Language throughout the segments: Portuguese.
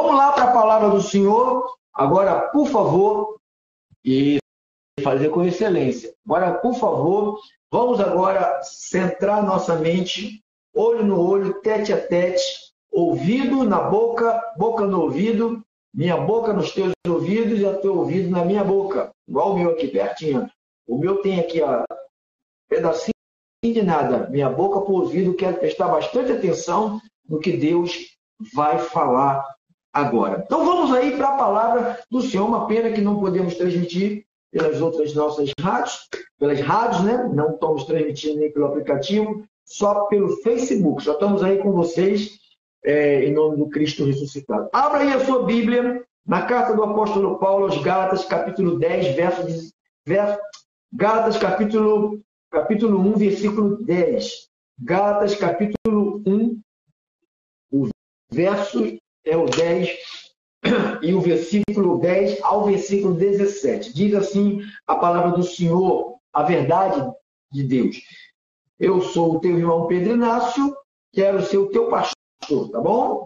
Vamos lá para a palavra do Senhor. Agora, por favor, e fazer com excelência. Agora, por favor, vamos agora centrar nossa mente, olho no olho, tete a tete, ouvido na boca, boca no ouvido, minha boca nos teus ouvidos e o teu ouvido na minha boca. Igual o meu aqui pertinho. O meu tem aqui, ó, pedacinho de nada. Minha boca para o ouvido, quero prestar bastante atenção no que Deus vai falar agora. Então vamos aí para a palavra do Senhor. Uma pena que não podemos transmitir pelas outras nossas rádios, pelas rádios, né? Não estamos transmitindo nem pelo aplicativo, só pelo Facebook. Já estamos aí com vocês, em nome do Cristo ressuscitado. Abra aí a sua Bíblia na carta do apóstolo Paulo aos Gálatas, capítulo 10, Gálatas, capítulo 1, versículo 10. Gálatas, capítulo 1, o verso é o 10 e o versículo 10 ao versículo 17. Diz assim a palavra do Senhor, a verdade de Deus. Eu sou o teu irmão Pedro Inácio, quero ser o teu pastor, tá bom?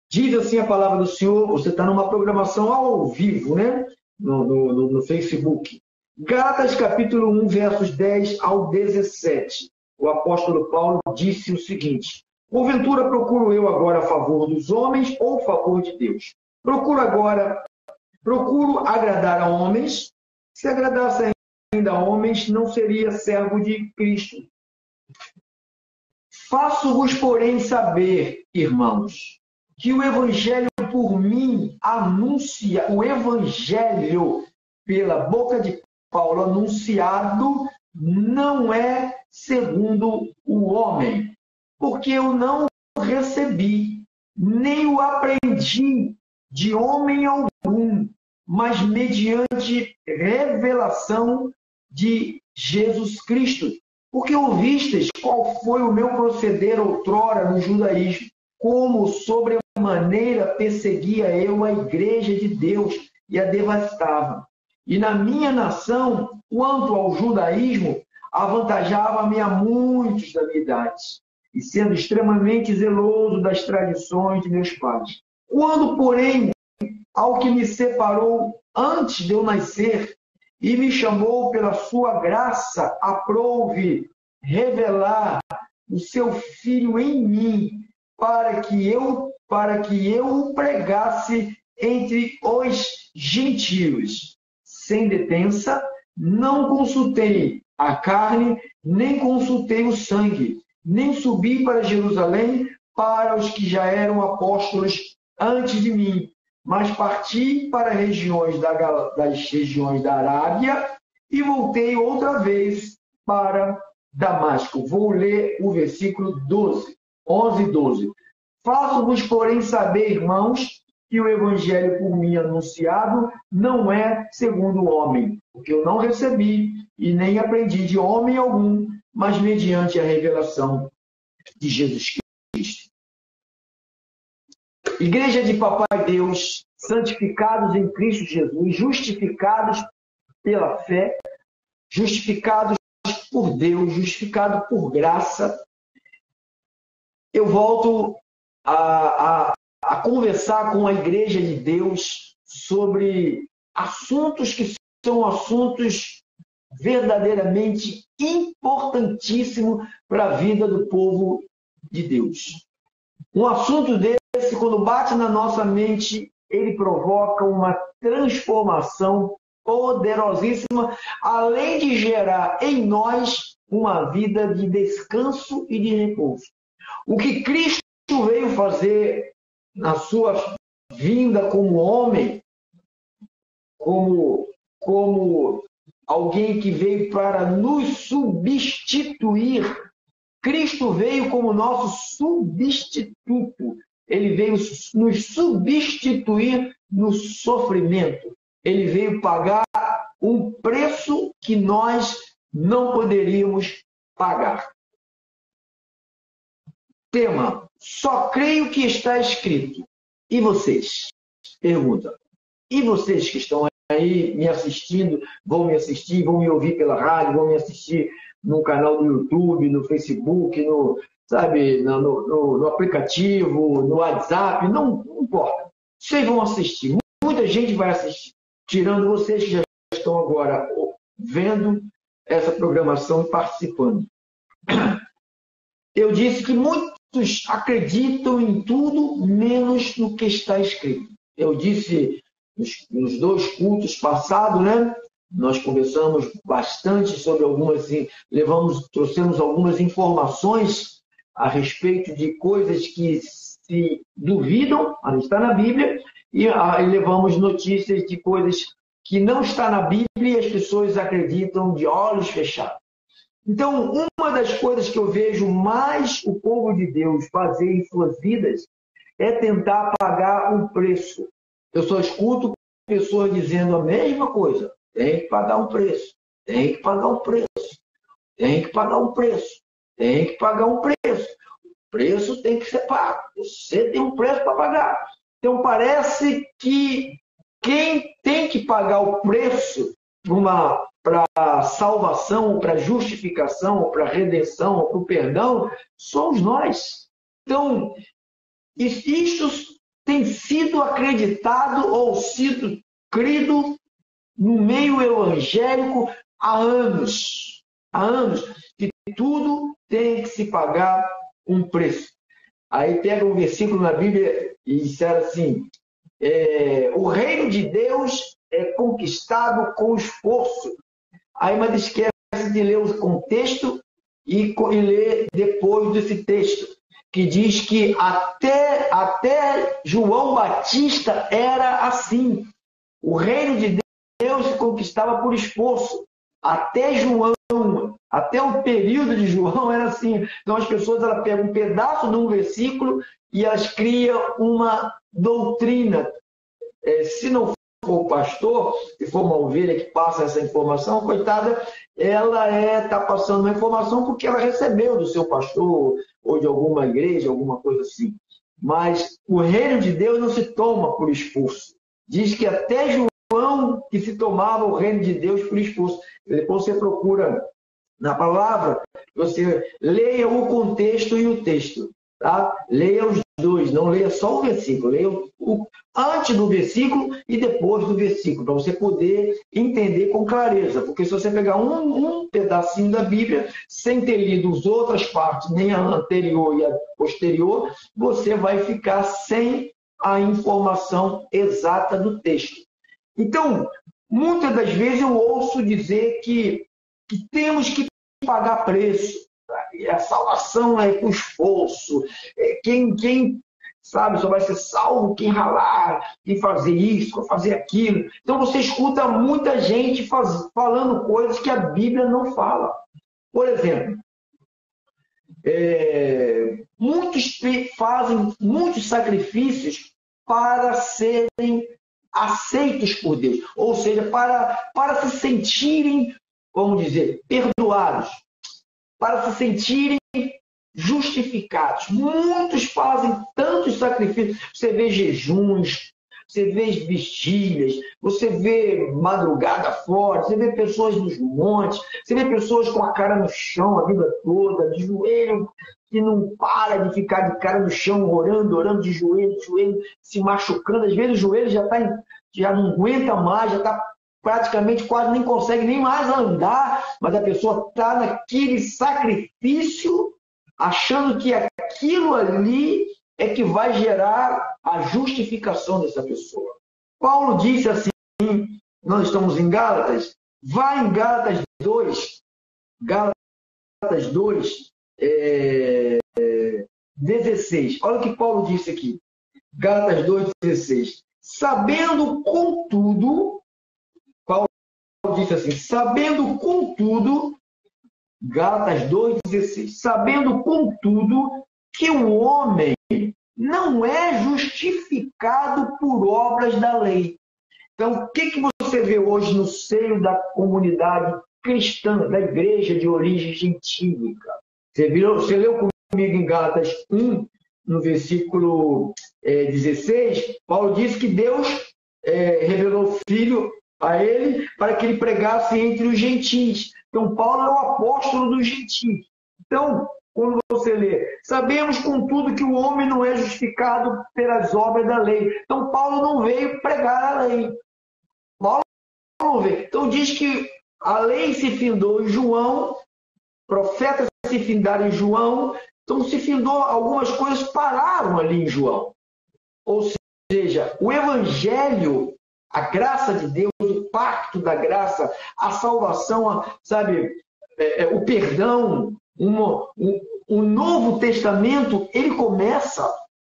Diz assim a palavra do Senhor, você está numa programação ao vivo, né? No Facebook. Gálatas, capítulo 1, versos 10 ao 17. O apóstolo Paulo disse o seguinte: porventura procuro eu agora a favor dos homens ou a favor de Deus? Procuro agradar a homens. Se agradasse ainda a homens, não seria servo de Cristo. Faço-vos, porém, saber, irmãos, que o evangelho por mim anuncia, o evangelho pela boca de Paulo anunciado não é segundo o homem, porque eu não recebi, nem o aprendi de homem algum, mas mediante revelação de Jesus Cristo. Porque ouvistes qual foi o meu proceder outrora no judaísmo, como sobremaneira perseguia eu a igreja de Deus e a devastava. E na minha nação, quanto ao judaísmo, avantajava-me a muitos da minha idade, e sendo extremamente zeloso das tradições de meus pais. Quando, porém, ao que me separou antes de eu nascer, e me chamou pela sua graça, aprouve revelar o seu Filho em mim, para que eu o pregasse entre os gentios. Sem detença, não consultei a carne, nem consultei o sangue, nem subi para Jerusalém para os que já eram apóstolos antes de mim, mas parti para das regiões da Arábia e voltei outra vez para Damasco. Vou ler o versículo 11 e 12. Faço-vos, porém, saber, irmãos, que o evangelho por mim anunciado não é segundo o homem, porque eu não recebi e nem aprendi de homem algum, mas mediante a revelação de Jesus Cristo. Igreja de Papai Deus, santificados em Cristo Jesus, justificados pela fé, justificados por Deus, justificados por graça. Eu volto a conversar com a Igreja de Deus sobre assuntos que são assuntos verdadeiramente importantíssimos para a vida do povo de Deus. Um assunto desse, quando bate na nossa mente, ele provoca uma transformação poderosíssima, além de gerar em nós uma vida de descanso e de repouso. O que Cristo veio fazer na sua vinda como homem, como alguém que veio para nos substituir. Cristo veio como nosso substituto. Ele veio nos substituir no sofrimento. Ele veio pagar um preço que nós não poderíamos pagar. Tema: só creio que está escrito. E vocês? Pergunta. E vocês que estão aí me assistindo, vão me assistir, vão me ouvir pela rádio, vão me assistir no canal do YouTube, no Facebook, no aplicativo, no WhatsApp, não importa. Vocês vão assistir, muita gente vai assistir, tirando vocês que já estão agora vendo essa programação e participando. Eu disse que muitos acreditam em tudo menos no que está escrito. Eu disse nos 2 cultos passados, né? Nós conversamos bastante sobre trouxemos algumas informações a respeito de coisas que se duvidam, a gente está na Bíblia, e levamos notícias de coisas que não está na Bíblia e as pessoas acreditam de olhos fechados. Então, uma das coisas que eu vejo mais o povo de Deus fazer em suas vidas é tentar pagar um preço. Eu só escuto pessoas dizendo a mesma coisa. Tem que pagar um preço. Tem que pagar um preço. Tem que pagar um preço. Tem que pagar um preço. O preço tem que ser pago. Você tem um preço para pagar. Então, parece que quem tem que pagar o preço para salvação, para justificação, para redenção, para o perdão, somos nós. Então, isso tem sido acreditado ou sido crido no meio evangélico há anos. Há anos que tudo tem que se pagar um preço. Aí pega um versículo na Bíblia e disser assim, o reino de Deus é conquistado com esforço. Aí, mas esquece de ler o contexto e ler depois desse texto, que diz que até João Batista era assim. O reino de Deus se conquistava por esforço. Até João, até o período de João era assim. Então as pessoas pegam um pedaço de um versículo e elas criam uma doutrina. Se não for o pastor, se for uma ovelha que passa essa informação, coitada, ela está passando uma informação porque ela recebeu do seu pastor ou de alguma igreja, alguma coisa assim. Mas o reino de Deus não se toma por esforço. Diz que até João que se tomava o reino de Deus por esforço. Depois você procura na palavra, você leia o contexto e o texto. Tá? Leia os dois, não leia só o versículo, leia antes do versículo e depois do versículo, para você poder entender com clareza. Porque se você pegar um pedacinho da Bíblia, sem ter lido as outras partes, nem a anterior e a posterior, você vai ficar sem a informação exata do texto. Então, muitas das vezes eu ouço dizer que temos que pagar preço. A salvação é com esforço. Quem sabe, só vai ser salvo quem ralar, quem fazer isso, fazer aquilo. Então você escuta muita gente falando coisas que a Bíblia não fala. Por exemplo, muitos fazem muitos sacrifícios para serem aceitos por Deus. Ou seja, para se sentirem, vamos dizer, perdoados. Para se sentirem justificados. Muitos fazem tantos sacrifícios. Você vê jejuns, você vê vigílias, você vê madrugada fora, você vê pessoas nos montes, você vê pessoas com a cara no chão a vida toda, de joelho, que não para de ficar de cara no chão, orando de joelho, se machucando. Às vezes o joelho já não aguenta mais, já está praticamente quase nem consegue nem mais andar, mas a pessoa está naquele sacrifício, achando que aquilo ali é que vai gerar a justificação dessa pessoa. Paulo disse assim, nós estamos em Gálatas, vai em Gálatas 2, 16. Olha o que Paulo disse aqui. Gálatas 2,16. Sabendo, contudo, Paulo disse assim, sabendo, contudo, Gálatas 2,16, sabendo, contudo, que o homem não é justificado por obras da lei. Então, o que você vê hoje no seio da comunidade cristã, da igreja de origem gentílica? Você leu comigo em Gálatas 1, no versículo 16, Paulo diz que Deus revelou o Filho a ele para que ele pregasse entre os gentis. Então, Paulo é o apóstolo dos gentis. Então, quando você lê, sabemos contudo que o homem não é justificado pelas obras da lei. Então Paulo não veio pregar a lei. Paulo não veio. Então diz que a lei se findou em João, profetas se findaram em João, então se findou, algumas coisas pararam ali em João. Ou seja, o evangelho, a graça de Deus, o pacto da graça, a salvação, sabe, o perdão, o Novo Testamento, ele começa,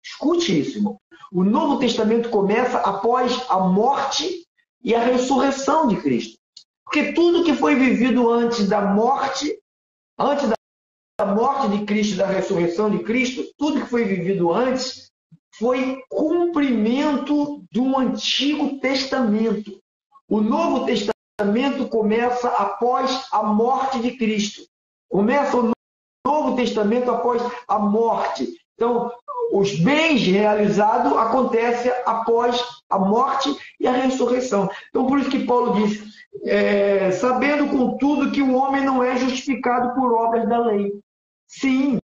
escute isso, irmão, o Novo Testamento começa após a morte e a ressurreição de Cristo. Porque tudo que foi vivido antes da morte de Cristo, da ressurreição de Cristo, tudo que foi vivido antes foi cumprimento do Antigo Testamento. O Novo Testamento começa após a morte de Cristo. Começa o Novo Testamento após a morte. Então, os bens realizados acontecem após a morte e a ressurreição. Então, por isso que Paulo diz, sabendo contudo que o homem não é justificado por obras da lei. Sim,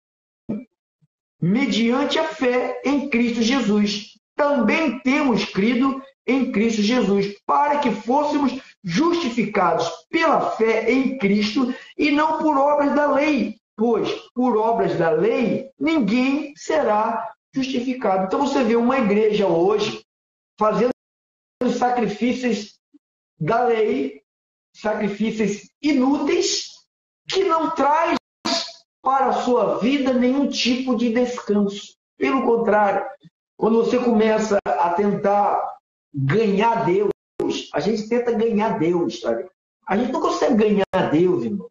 mediante a fé em Cristo Jesus. Também temos crido em Cristo Jesus, para que fôssemos justificados pela fé em Cristo e não por obras da lei, pois por obras da lei ninguém será justificado. Então você vê uma igreja hoje fazendo sacrifícios da lei, sacrifícios inúteis, que não traz para a sua vida nenhum tipo de descanso. Pelo contrário, quando você começa a tentar ganhar Deus, a gente tenta ganhar Deus, sabe? A gente não consegue ganhar Deus, irmão.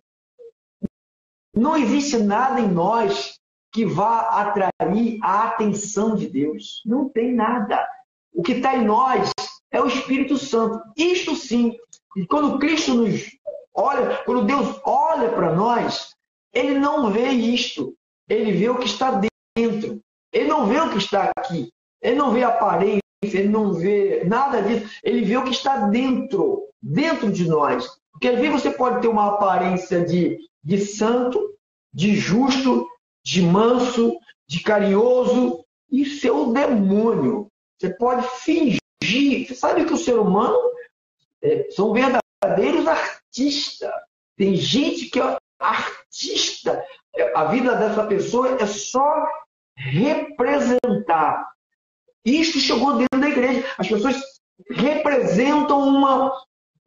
Não existe nada em nós que vá atrair a atenção de Deus. Não tem nada. O que está em nós é o Espírito Santo. Isto sim. E quando Cristo nos olha, quando Deus olha para nós, Ele não vê isto. Ele vê o que está dentro. Ele não vê o que está aqui. Ele não vê a aparência, ele não vê nada disso. Ele vê o que está dentro de nós. Porque às vezes você pode ter uma aparência de santo, de justo, de manso, de carinhoso, e ser o demônio. Você pode fingir. Você sabe que o ser humano são verdadeiros artistas. Tem gente que é artista. A vida dessa pessoa é só representar. Isso chegou dentro da igreja. As pessoas representam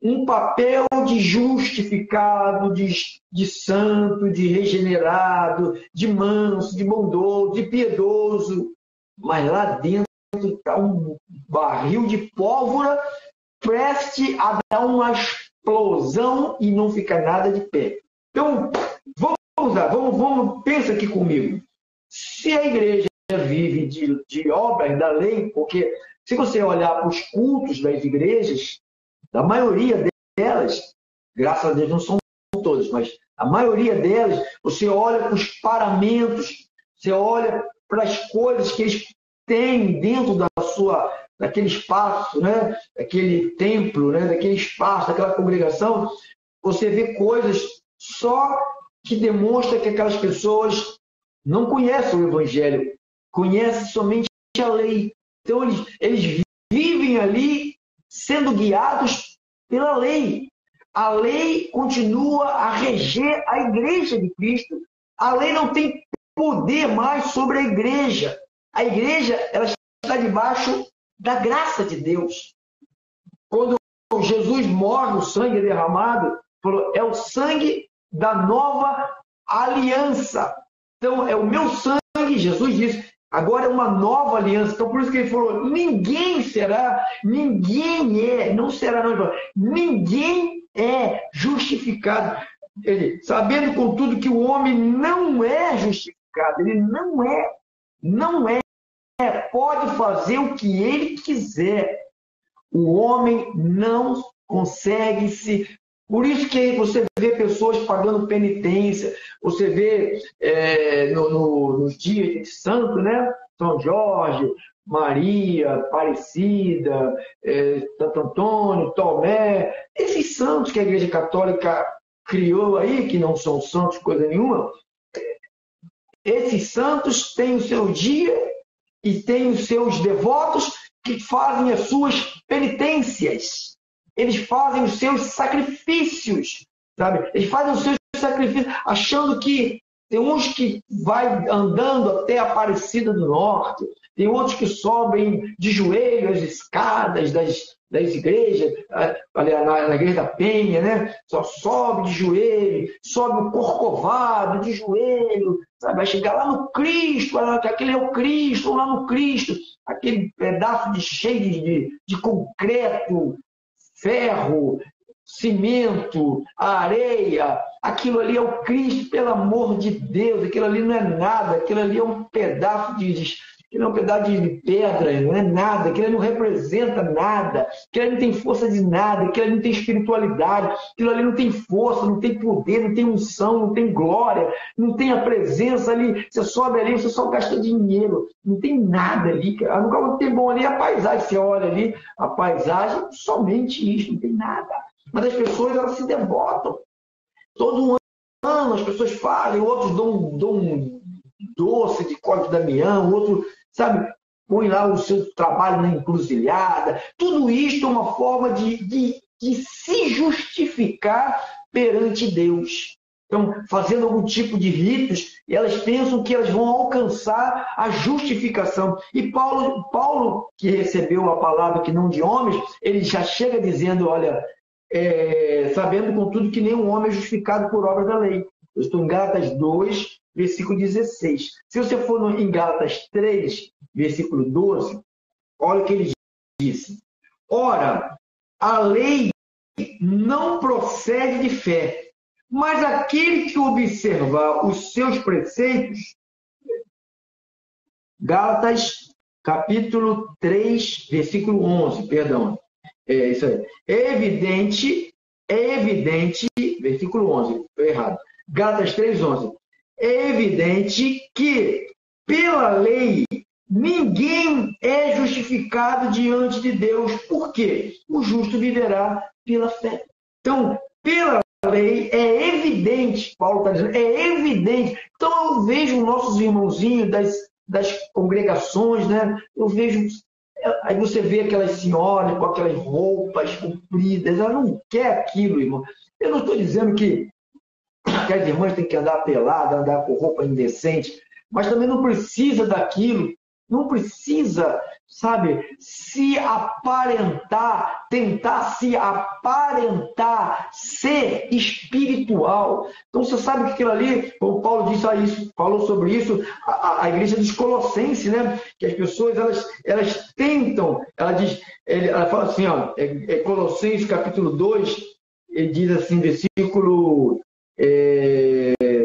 um papel de justificado, de santo, de regenerado, de manso, de bondoso, de piedoso. Mas lá dentro está um barril de pólvora preste a dar uma explosão e não fica nada de pé. Então, pensa aqui comigo. Se a igreja vive de obras da lei, porque se você olhar para os cultos das igrejas, a maioria delas, graças a Deus não são todas, mas a maioria delas, você olha para os paramentos, você olha para as coisas que eles têm dentro daquele espaço, né? Daquele templo, né? Daquele espaço, daquela congregação, você vê coisas só que demonstram que aquelas pessoas não conhecem o Evangelho, conhecem somente a lei. Então, eles vivem ali sendo guiados pela lei. A lei continua a reger a igreja de Cristo. A lei não tem poder mais sobre a igreja. A igreja ela está debaixo da graça de Deus. Quando Jesus morre, o sangue é derramado, falou, é o sangue da nova aliança. Então, é o meu sangue, Jesus disse, agora é uma nova aliança. Então, por isso que ele falou, ninguém é justificado. Ele, sabendo, contudo, que o homem não é justificado. Ele não é. Pode fazer o que ele quiser. O homem não consegue se... Por isso que você vê pessoas pagando penitência, você vê nos dias de santo, né? São Jorge, Maria, Aparecida, Santo Antônio, Tomé, esses santos que a Igreja Católica criou aí, que não são santos coisa nenhuma, esses santos têm o seu dia e têm os seus devotos que fazem as suas penitências. Eles fazem os seus sacrifícios, sabe? Eles fazem os seus sacrifícios achando que tem uns que vai andando até a Aparecida do Norte, tem outros que sobem de joelho as escadas das igrejas, na Igreja da Penha, né? Só sobe de joelho, sobe o Corcovado de joelho, sabe? Vai chegar lá no Cristo, aquele é o Cristo, lá no Cristo, aquele pedaço cheio de concreto, ferro, cimento, areia, aquilo ali é o Cristo, pelo amor de Deus, aquilo ali não é nada, aquilo ali é um pedaço de pedra, não é nada, aquilo ali não representa nada, aquilo ali não tem força de nada, aquilo ali não tem espiritualidade, aquilo ali não tem força, não tem poder, não tem unção, não tem glória, não tem a presença ali, você sobe ali, você só gasta dinheiro, não tem nada ali, cara. O que tem bom ali é a paisagem, você olha ali, a paisagem, somente isso, não tem nada. Mas as pessoas, elas se devotam. Todo ano as pessoas fazem, outros dão um doce de Código Damião, outro, sabe, põe lá o seu trabalho na encruzilhada. Tudo isto é uma forma de se justificar perante Deus. Então, fazendo algum tipo de ritos, elas pensam que elas vão alcançar a justificação. E Paulo, que recebeu a palavra que não de homens, ele já chega dizendo, olha, sabendo contudo que nenhum homem é justificado por obra da lei. Eu estou em Gálatas 2, versículo 16. Se você for em Gálatas 3, versículo 12, olha o que ele disse. Ora, a lei não procede de fé, mas aquele que observar os seus preceitos, Gálatas capítulo 3, versículo 11, perdão. É isso aí. É evidente, versículo 11, estou errado. Gálatas 3:11. É evidente que, pela lei, ninguém é justificado diante de Deus. Por quê? O justo viverá pela fé. Então, pela lei, é evidente, Paulo está dizendo, é evidente. Então, eu vejo nossos irmãozinhos das congregações, né? Eu vejo. Aí você vê aquelas senhoras com aquelas roupas compridas, ela não quer aquilo, irmão. Eu não estou dizendo que as irmãs têm que andar pelada, andar com roupa indecente, mas também não precisa daquilo, não precisa, sabe, se aparentar, tentar se aparentar, ser espiritual. Então você sabe que aquilo ali, como Paulo disse isso, falou sobre isso, a igreja dos Colossenses, né? Que as pessoas, elas tentam, ela fala assim, ó, Colossenses capítulo 2, ele diz assim, versículo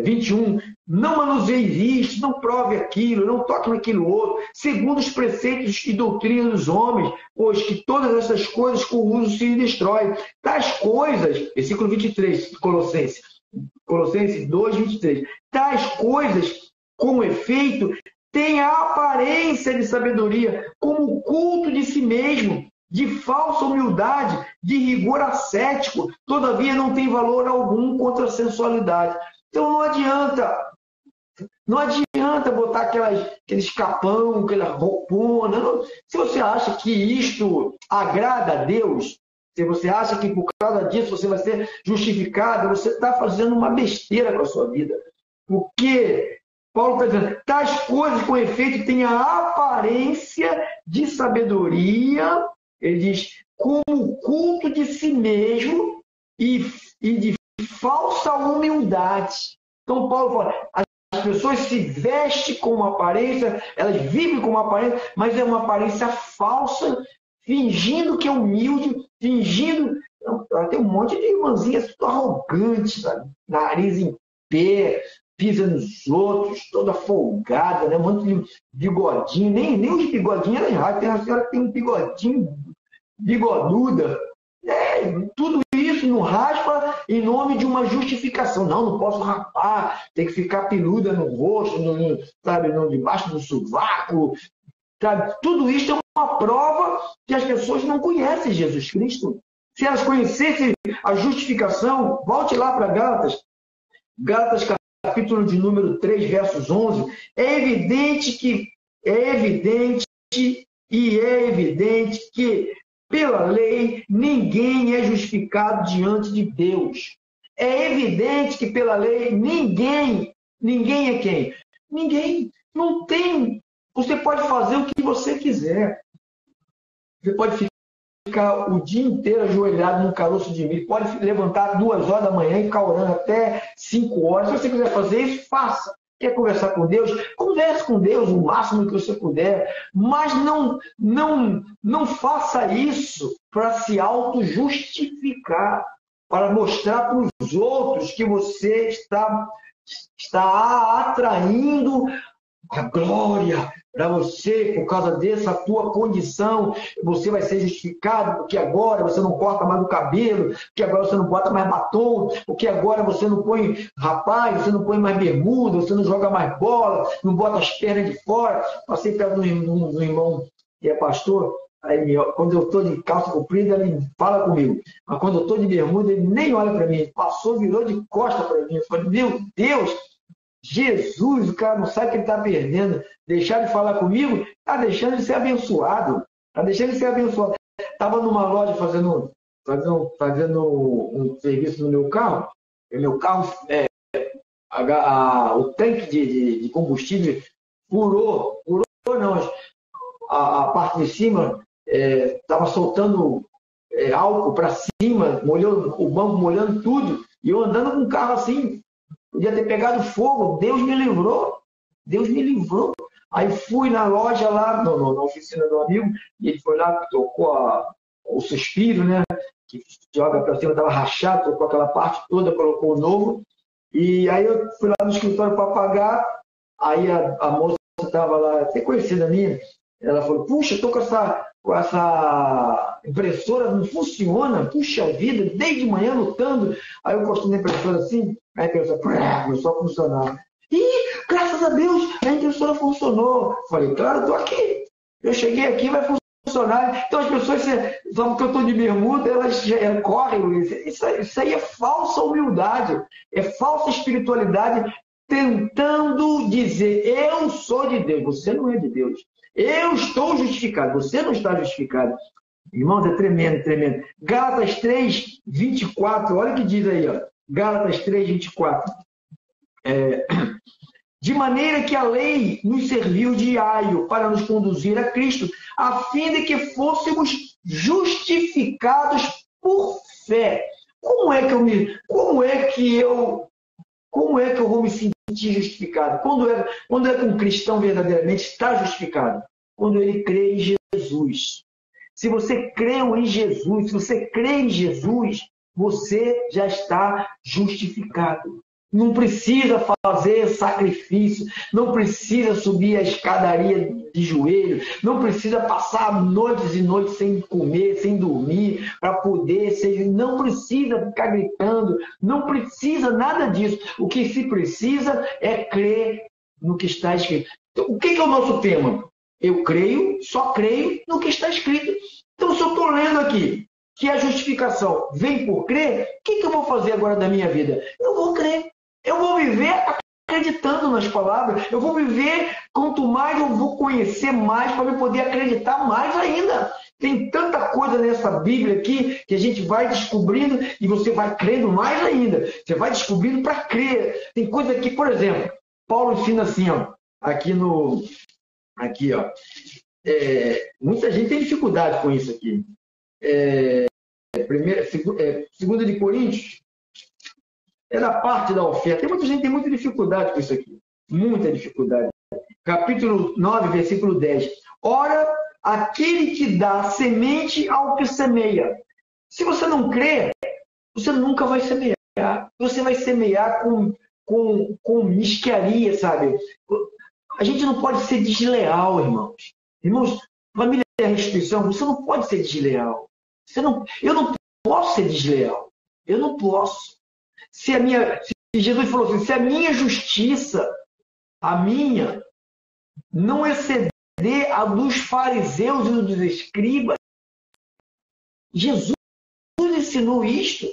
21, não manuseie isto, não prove aquilo, não toque naquilo outro, segundo os preceitos e doutrinas dos homens, pois que todas essas coisas com o uso se destroem. Tais coisas, versículo 23, Colossenses 2, 23, tais coisas, com efeito, têm a aparência de sabedoria, como o culto de si mesmo, de falsa humildade, de rigor ascético, todavia não tem valor algum contra a sensualidade. Então não adianta botar aqueles capão, aquela roupona. Se você acha que isto agrada a Deus, se você acha que por causa disso você vai ser justificado, você está fazendo uma besteira com a sua vida. Porque Paulo está dizendo, tais coisas com efeito têm a aparência de sabedoria, ele diz, como culto de si mesmo e de falsa humildade. Então, Paulo fala, as pessoas se vestem com uma aparência, elas vivem com uma aparência, mas é uma aparência falsa, fingindo que é humilde, fingindo... Tem um monte de irmãzinhas tudo arrogante, sabe? Nariz em pé, pisa nos outros, toda folgada, né? Um monte de bigodinho, nem os bigodinhos eram errados, tem uma senhora que tem um bigodinho, bigoduda, tudo isso não raspa em nome de uma justificação. Não posso rapar, tem que ficar peluda no rosto, sabe, debaixo do sovaco, sabe? Tudo isso é uma prova que as pessoas não conhecem Jesus Cristo. Se elas conhecessem a justificação, volte lá para Gálatas capítulo de número 3, versos 11, é evidente que pela lei ninguém é justificado diante de Deus. É evidente que pela lei ninguém é quem? Ninguém. Não tem. Você pode fazer o que você quiser. Você pode ficar o dia inteiro ajoelhado num caroço de milho, pode levantar 2 horas da manhã e ficar orando até 5 horas. Se você quiser fazer isso, faça. Quer conversar com Deus? Converse com Deus o máximo que você puder, mas não faça isso para se auto-justificar, para mostrar para os outros que você está atraindo a glória para você, por causa dessa tua condição. Você vai ser justificado porque agora você não corta mais o cabelo, porque agora você não bota mais batom, porque agora você não põe rapaz, você não põe mais bermuda, você não joga mais bola, não bota as pernas de fora. Passei perto do irmão que é pastor, aí quando eu estou de calça comprida, ele fala comigo, mas quando eu estou de bermuda, ele nem olha para mim, passou, virou de costa para mim. Eu falei, meu Deus, Jesus, o cara não sabe que ele está perdendo. Deixar de falar comigo, está deixando de ser abençoado. Está deixando de ser abençoado. Estava numa loja fazendo um serviço no meu carro. E meu carro, o tanque de combustível furou não. A parte de cima estava soltando álcool para cima, molhou o banco, molhando tudo. E eu andando com o carro assim. Podia ter pegado fogo, Deus me livrou. Deus me livrou. Aí fui na loja lá, na oficina do amigo, e ele foi lá, tocou o suspiro, né? Que joga para cima, estava rachado, tocou aquela parte toda, colocou o novo. E aí eu fui lá no escritório para pagar, aí a moça estava lá, até conhecida minha, ela falou, puxa, estou com essa impressora, não funciona, puxa vida, desde manhã lutando. Aí eu encostei na impressora assim, aí a impressora começou a funcionar. E, graças a Deus, a impressora funcionou. Falei, claro, estou aqui. Eu cheguei aqui, vai funcionar. Então as pessoas, só porque eu estou de bermuda, elas correm. Isso aí é falsa humildade, é falsa espiritualidade, tentando dizer, eu sou de Deus. Você não é de Deus. Eu estou justificado, você não está justificado. Irmãos, é tremendo, tremendo. Gálatas 3, 24, olha o que diz aí, ó. Gálatas 3, 24. De maneira que a lei nos serviu de aio para nos conduzir a Cristo, a fim de que fôssemos justificados por fé. Como é que eu vou me sentir justificado? Quando é que um cristão verdadeiramente está justificado? Quando ele crê em Jesus. Se você creu em Jesus, se você crê em Jesus, você já está justificado. Não precisa fazer sacrifício, não precisa subir a escadaria de joelho, não precisa passar noites e noites sem comer, sem dormir, para poder ser. Não precisa ficar gritando, não precisa nada disso. O que se precisa é crer no que está escrito. Então, o que é o nosso tema? Eu creio, só creio no que está escrito. Então, se eu estou lendo aqui que a justificação vem por crer, o que eu vou fazer agora da minha vida? Eu vou crer. Eu vou viver acreditando nas palavras. Eu vou viver, quanto mais eu vou conhecer mais, para eu poder acreditar mais ainda. Tem tanta coisa nessa Bíblia aqui que a gente vai descobrindo e você vai crendo mais ainda. Você vai descobrindo para crer. Tem coisa aqui, por exemplo, Paulo ensina assim, ó, aqui, ó. Muita gente tem dificuldade com isso aqui. Segunda de Coríntios, é da parte da oferta. Tem muita gente que tem muita dificuldade com isso aqui. Muita dificuldade. Capítulo 9, versículo 10. Ora, aquele que dá semente ao que semeia. Se você não crê, você nunca vai semear. Você vai semear com mesquinharia, sabe? A gente não pode ser desleal, irmãos. Irmãos, família da restituição, você não pode ser desleal. Eu não posso ser desleal. Eu não posso. Se Jesus falou assim, se a minha justiça, não exceder a dos fariseus e dos escribas, Jesus ensinou isto.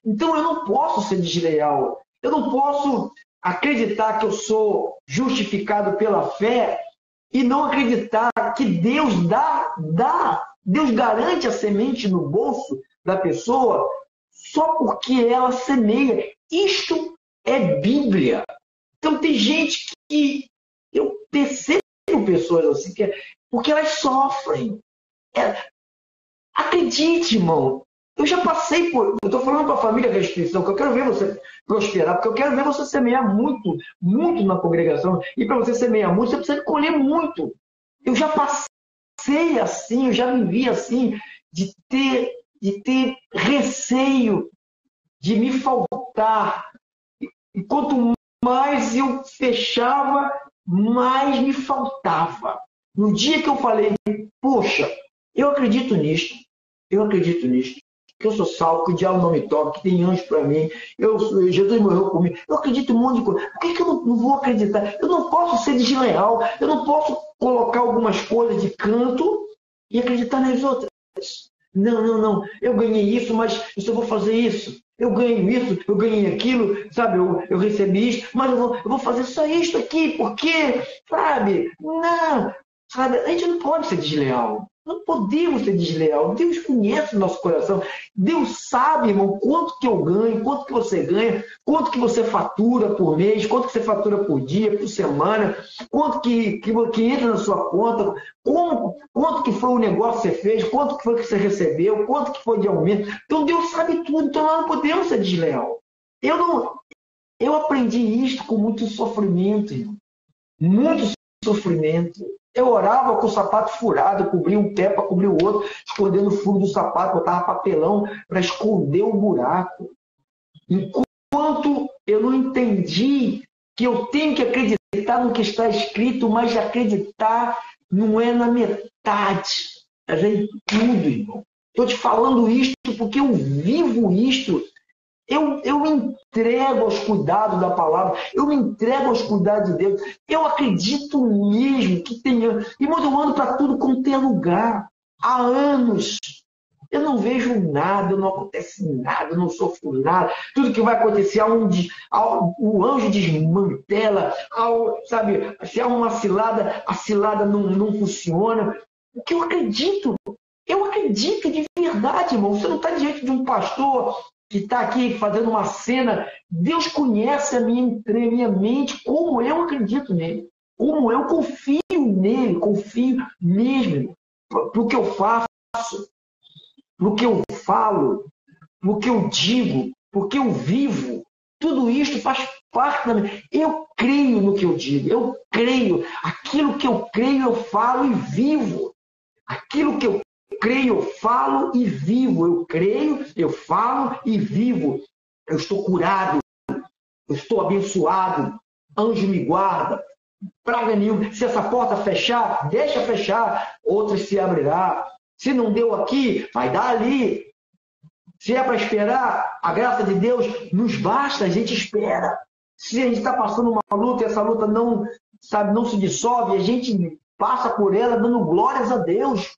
Então eu não posso ser desleal. Eu não posso acreditar que eu sou justificado pela fé e não acreditar que Deus Deus garante a semente no bolso da pessoa só porque ela semeia. Isto é Bíblia. Então tem gente que eu percebo pessoas assim, porque elas sofrem. Acredite, irmão. Eu já passei por. Eu estou falando para a família restrição, que eu quero ver você prosperar, porque eu quero ver você semear muito, muito na congregação. E para você semear muito, você precisa colher muito. Eu já passei assim, eu já vivi assim, de ter receio de me faltar. E quanto mais eu fechava, mais me faltava. No dia que eu falei, poxa, eu acredito nisto, que eu sou salvo, que o diabo não me toca, que tem anjo para mim, Jesus morreu por mim, eu acredito em um monte de coisa. Por que eu não vou acreditar? Eu não posso ser desleal, eu não posso colocar algumas coisas de canto e acreditar nas outras. Não, eu ganhei isso, mas eu só vou fazer isso. Eu ganho isso, eu ganhei aquilo, sabe? Eu recebi isso, mas eu vou fazer só isto aqui, porque, sabe? Não, sabe? A gente não pode ser desleal. Não podemos ser desleal. Deus conhece o nosso coração. Deus sabe, irmão, quanto que eu ganho, quanto que você ganha, quanto que você fatura por mês, quanto que você fatura por dia, por semana, quanto que entra na sua conta, quanto que foi o negócio que você fez, quanto que foi que você recebeu, quanto que foi de aumento. Então Deus sabe tudo, então nós não podemos ser desleal. Eu aprendi isto com muito sofrimento, irmão. Muito sofrimento. Eu orava com o sapato furado, cobria um pé para cobrir o outro, escondendo o furo do sapato, botava papelão para esconder o buraco. Enquanto eu não entendi que eu tenho que acreditar no que está escrito, mas acreditar não é na metade, mas é em tudo, irmão. Estou te falando isto porque eu vivo isto. Eu me entrego aos cuidados da palavra, eu me entrego aos cuidados de Deus. Eu acredito mesmo que tenha. Irmãos, eu ando para tudo quanto é lugar. Há anos. Eu não vejo nada, não acontece nada, não sofro nada. Tudo que vai acontecer, o anjo desmantela, sabe? Se há uma cilada, a cilada não funciona. O que eu acredito de verdade, irmão. Você não está diante de um pastor que está aqui fazendo uma cena. Deus conhece a minha mente, como eu acredito nele, como eu confio nele, confio mesmo, no que eu faço, no que eu falo, no que eu digo, no que eu vivo. Tudo isso faz parte da minha. Eu creio no que eu digo, eu creio. Aquilo que eu creio, eu falo e vivo. Aquilo que eu creio, eu falo e vivo. Eu creio, eu falo e vivo. Eu estou curado, eu estou abençoado, anjo me guarda, praga nenhuma. Se essa porta fechar, deixa fechar, outra se abrirá. Se não deu aqui, vai dar ali. Se é para esperar, a graça de Deus nos basta, a gente espera. Se a gente está passando uma luta e essa luta não se dissolve, a gente passa por ela dando glórias a Deus.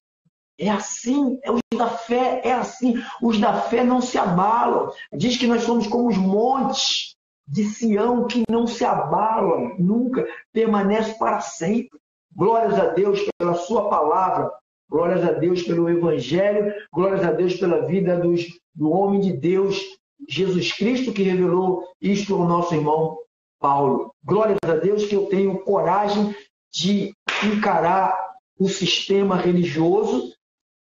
É assim, os da fé é assim. Os da fé não se abalam. Diz que nós somos como os montes de Sião que não se abalam, nunca, permanece para sempre. Glórias a Deus pela sua palavra, glórias a Deus pelo Evangelho, glórias a Deus pela vida do homem de Deus, Jesus Cristo, que revelou isto ao nosso irmão Paulo. Glórias a Deus que eu tenho coragem de encarar o sistema religioso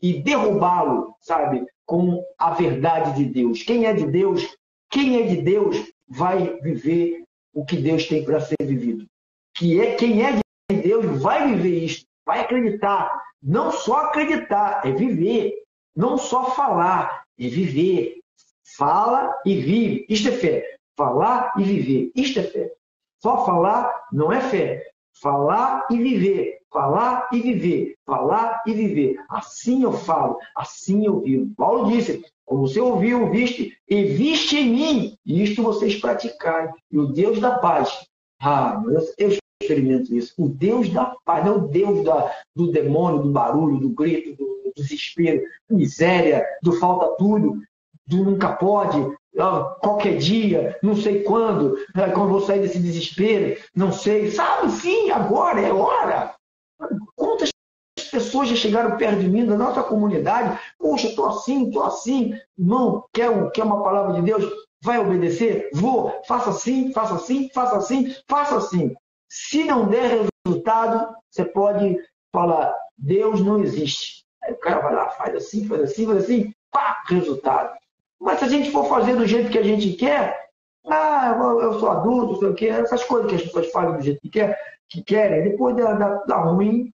e derrubá-lo, sabe, com a verdade de Deus. Quem é de Deus vai viver o que Deus tem para ser vivido. Quem é de Deus vai viver isto, vai acreditar. Não só acreditar, é viver. Não só falar, é viver. Fala e vive. Isto é fé. Falar e viver. Isto é fé. Só falar não é fé. Falar e viver. Falar e viver. Falar e viver. Assim eu falo, assim eu vivo. Paulo disse, como você ouviu, viste, e viste em mim, isto vocês praticarem. E o Deus da paz. Eu experimento isso. O Deus da paz, não o Deus do demônio, do barulho, do grito, do desespero, da miséria, do falta tudo. do nunca pode, qualquer dia, não sei quando vou sair desse desespero, não sei, sabe? Sim, agora é hora. Quantas pessoas já chegaram perto de mim, da nossa comunidade? Poxa, estou assim. Irmão, quer uma palavra de Deus? Vai obedecer? Vou. Faça assim. Se não der resultado, você pode falar, Deus não existe. Aí o cara vai lá, faz assim, pá, resultado. Mas se a gente for fazer do jeito que a gente quer, eu sou adulto, sei o quê, essas coisas que as pessoas fazem do jeito que querem, depois dá ruim.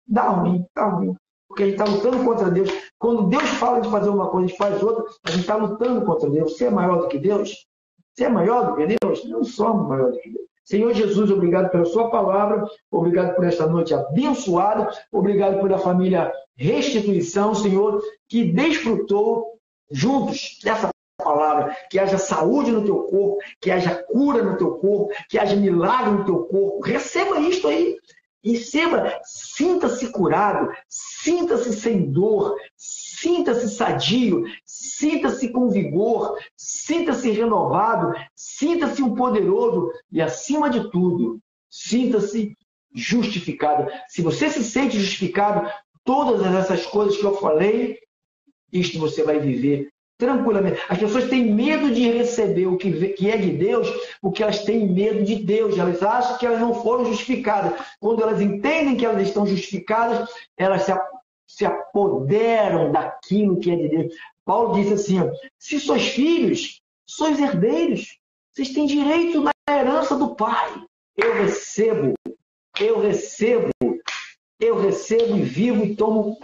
Porque a gente está lutando contra Deus. Quando Deus fala de fazer uma coisa, a gente faz outra, a gente está lutando contra Deus. Você é maior do que Deus? Você é maior do que Deus? Não somos maior do que Deus. Senhor Jesus, obrigado pela sua palavra, obrigado por esta noite abençoada, obrigado pela família Restituição, Senhor, que desfrutou juntos dessa palavra, que haja saúde no teu corpo, que haja cura no teu corpo, que haja milagre no teu corpo. Receba isto aí. Receba, sinta-se curado, sinta-se sem dor, sinta-se sadio, sinta-se com vigor, sinta-se renovado, sinta-se um poderoso e, acima de tudo, sinta-se justificado. Se você se sente justificado, todas essas coisas que eu falei, isto você vai viver tranquilamente. As pessoas têm medo de receber o que é de Deus, porque elas têm medo de Deus. Elas acham que elas não foram justificadas. Quando elas entendem que elas estão justificadas, elas se apoderam daquilo que é de Deus. Paulo disse assim, se sois filhos, sois herdeiros. Vocês têm direito na herança do Pai. Eu recebo e vivo e tomo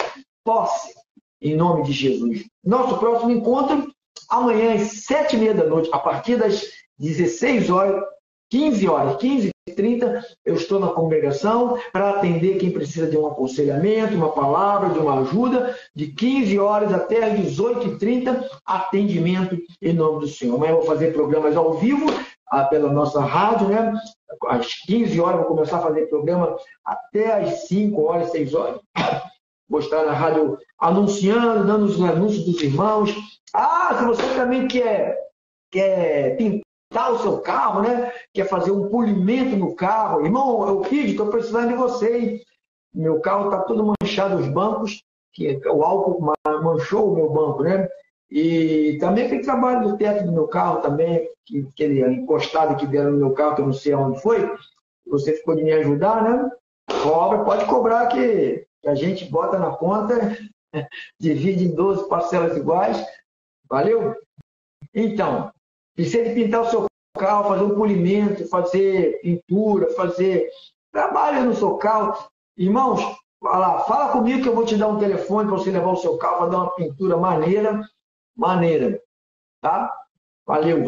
posse. Em nome de Jesus. Nosso próximo encontro, amanhã às 7h30 da noite, a partir das 16 horas, 15h30, eu estou na congregação para atender quem precisa de um aconselhamento, uma palavra, de uma ajuda, de 15 horas até às 18h30, atendimento em nome do Senhor. Amanhã eu vou fazer programas ao vivo, pela nossa rádio, né? Às 15 horas vou começar a fazer programa até às 5 horas, 6 horas. Vou estar na rádio anunciando, dando os anúncios dos irmãos. Se você também quer pintar o seu carro, né? Quer fazer um polimento no carro. Irmão, eu pedi, estou precisando de você, hein? Meu carro está todo manchado, os bancos, que o álcool manchou o meu banco, né? E também tem trabalho do teto do meu carro também, que ele encostado que deram no meu carro, que eu não sei aonde foi. Você ficou de me ajudar, né? Pode cobrar que a gente bota na conta, divide em 12 parcelas iguais. Valeu? Então, precisa de pintar o seu carro, fazer um polimento, fazer pintura, fazer trabalho no seu carro. Irmãos, fala comigo que eu vou te dar um telefone para você levar o seu carro para dar uma pintura maneira. Tá? Valeu.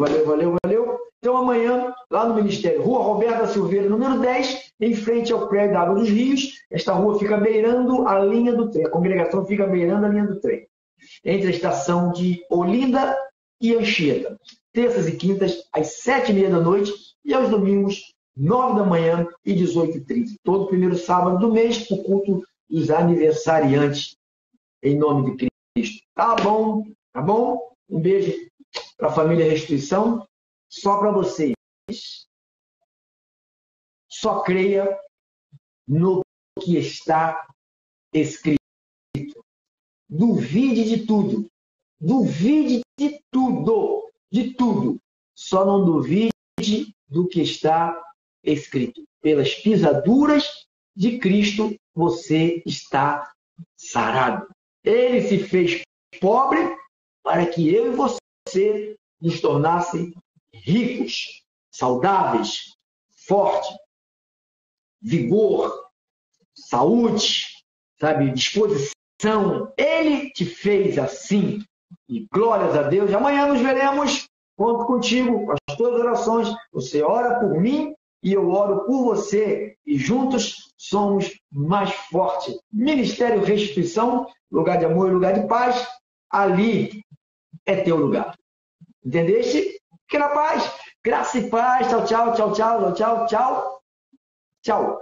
Então, amanhã, lá no Ministério, Rua Roberta Silveira, número 10, em frente ao prédio da Água dos Rios. Esta rua fica beirando a linha do trem. A congregação fica beirando a linha do trem. Entre a estação de Olinda e Anchieta. Terças e quintas, às 7h30 da noite. E aos domingos, 9 da manhã e 18h30. Todo primeiro sábado do mês, o culto dos aniversariantes. Em nome de Cristo. Tá bom? Um beijo para a família Restituição. Só para vocês. Só creia no que está escrito. Duvide de tudo. Duvide de tudo. De tudo. Só não duvide do que está escrito. Pelas pisaduras de Cristo, você está sarado. Ele se fez pobre para que eu e você nos tornassem ricos, saudáveis, fortes, vigor, saúde, disposição. Ele te fez assim. E glórias a Deus. Amanhã nos veremos. Conto contigo com as tuas orações. Você ora por mim e eu oro por você. E juntos somos mais fortes. Ministério Restituição, lugar de amor e lugar de paz. Ali é teu lugar. Entendeste? Fique na paz. Graça e paz. Tchau.